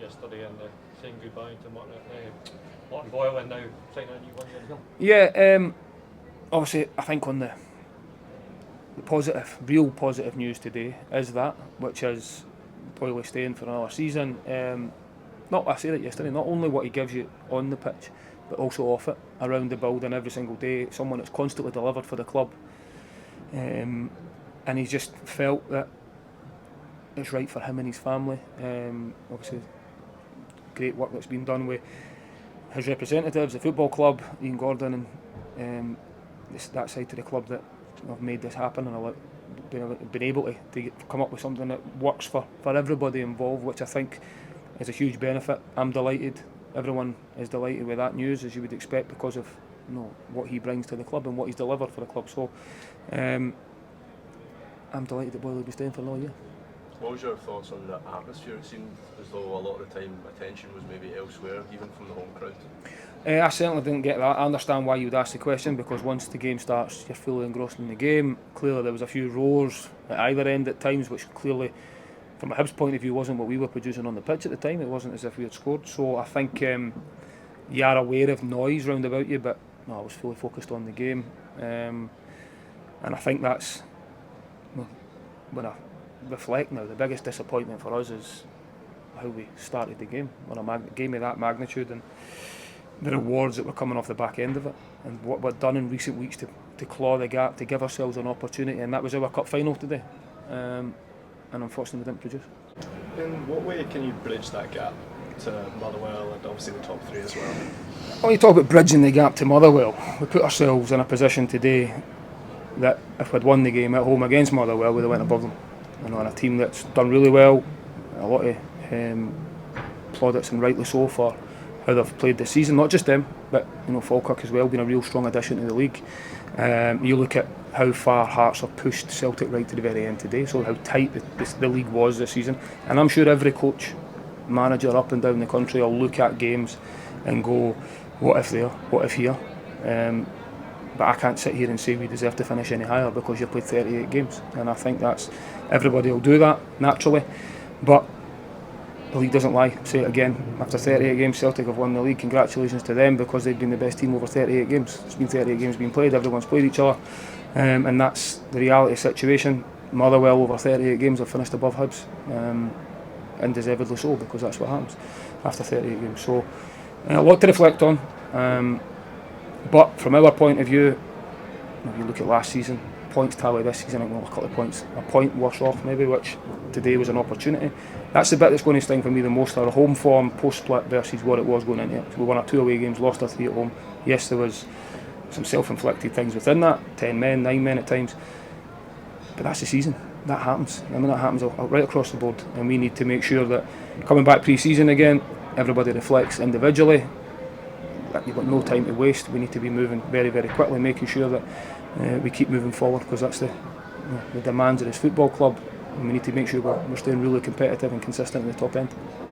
yesterday and saying goodbye to Martin Boyle and now signing a new 1 year deal? Yeah, obviously I think on the positive, real positive news today is that, which is Boyle staying for another season. I said it yesterday, not only what he gives you on the pitch, but also off it, around the building every single day, someone that's constantly delivered for the club. And he's just felt that it's right for him and his family. Obviously, great work that's been done with his representatives, the football club, Ian Gordon, and that side to the club that have made this happen, and been able to come up with something that works for everybody involved, which I think is a huge benefit. I'm delighted. Everyone is delighted with that news, as you would expect, because of what he brings to the club and what he's delivered for the club. So I'm delighted that Boyle will be staying for another year. What was your thoughts on the atmosphere? It seemed as though a lot of the time attention was maybe elsewhere, even from the home crowd. I certainly didn't get that. I understand why you would ask the question, because once the game starts, you're fully engrossed in the game. Clearly there was a few roars at either end at times, which clearly, from a Hibs point of view, wasn't what we were producing on the pitch at the time. It wasn't as if we had scored. So I think you are aware of noise round about you, but no, I was fully focused on the game. And I think that's, when I reflect now, the biggest disappointment for us is how we started the game, on a game of that magnitude, and the rewards that were coming off the back end of it, and what we've done in recent weeks to claw the gap, to give ourselves an opportunity. And that was our cup final today, and unfortunately we didn't produce. In what way can you bridge that gap to Motherwell and obviously the top three as well? When you talk about bridging the gap to Motherwell, we put ourselves in a position today that if we'd won the game at home against Motherwell, we'd have went above them. And a team that's done really well, a lot of plaudits, and rightly so, for how they've played this season. Not just them, but Falkirk as well, been a real strong addition to the league. You look at how far Hearts have pushed Celtic right to the very end today, so how tight the league was this season. And I'm sure every coach, manager up and down the country will look at games and go, what if there, what if here? But I can't sit here and say we deserve to finish any higher because you played 38 games. And I think everybody will do that naturally. But the league doesn't lie. Say it again, after 38 games Celtic have won the league. Congratulations to them, because they've been the best team over 38 games. It's been 38 games being played, everyone's played each other, and that's the reality situation. Motherwell over 38 games have finished above Hibs, and deservedly so, because that's what happens after 38 games. So a lot to reflect on, but from our point of view, if you look at last season, points tally this season, I think we're a couple of points, a point worse off maybe, which today was an opportunity. That's the bit that's going to sting for me the most, our home form post-split versus what it was going into it. So we won our 2 away games, lost our 3 at home. Yes, there was some self-inflicted things within that, 10 men, 9 men at times, but that's the season. That happens. I mean, that happens right across the board, and we need to make sure that coming back pre-season again, everybody reflects individually. You've got no time to waste. We need to be moving very, very quickly, making sure that we keep moving forward, because that's the demands of this football club, and we need to make sure we're staying really competitive and consistent at the top end.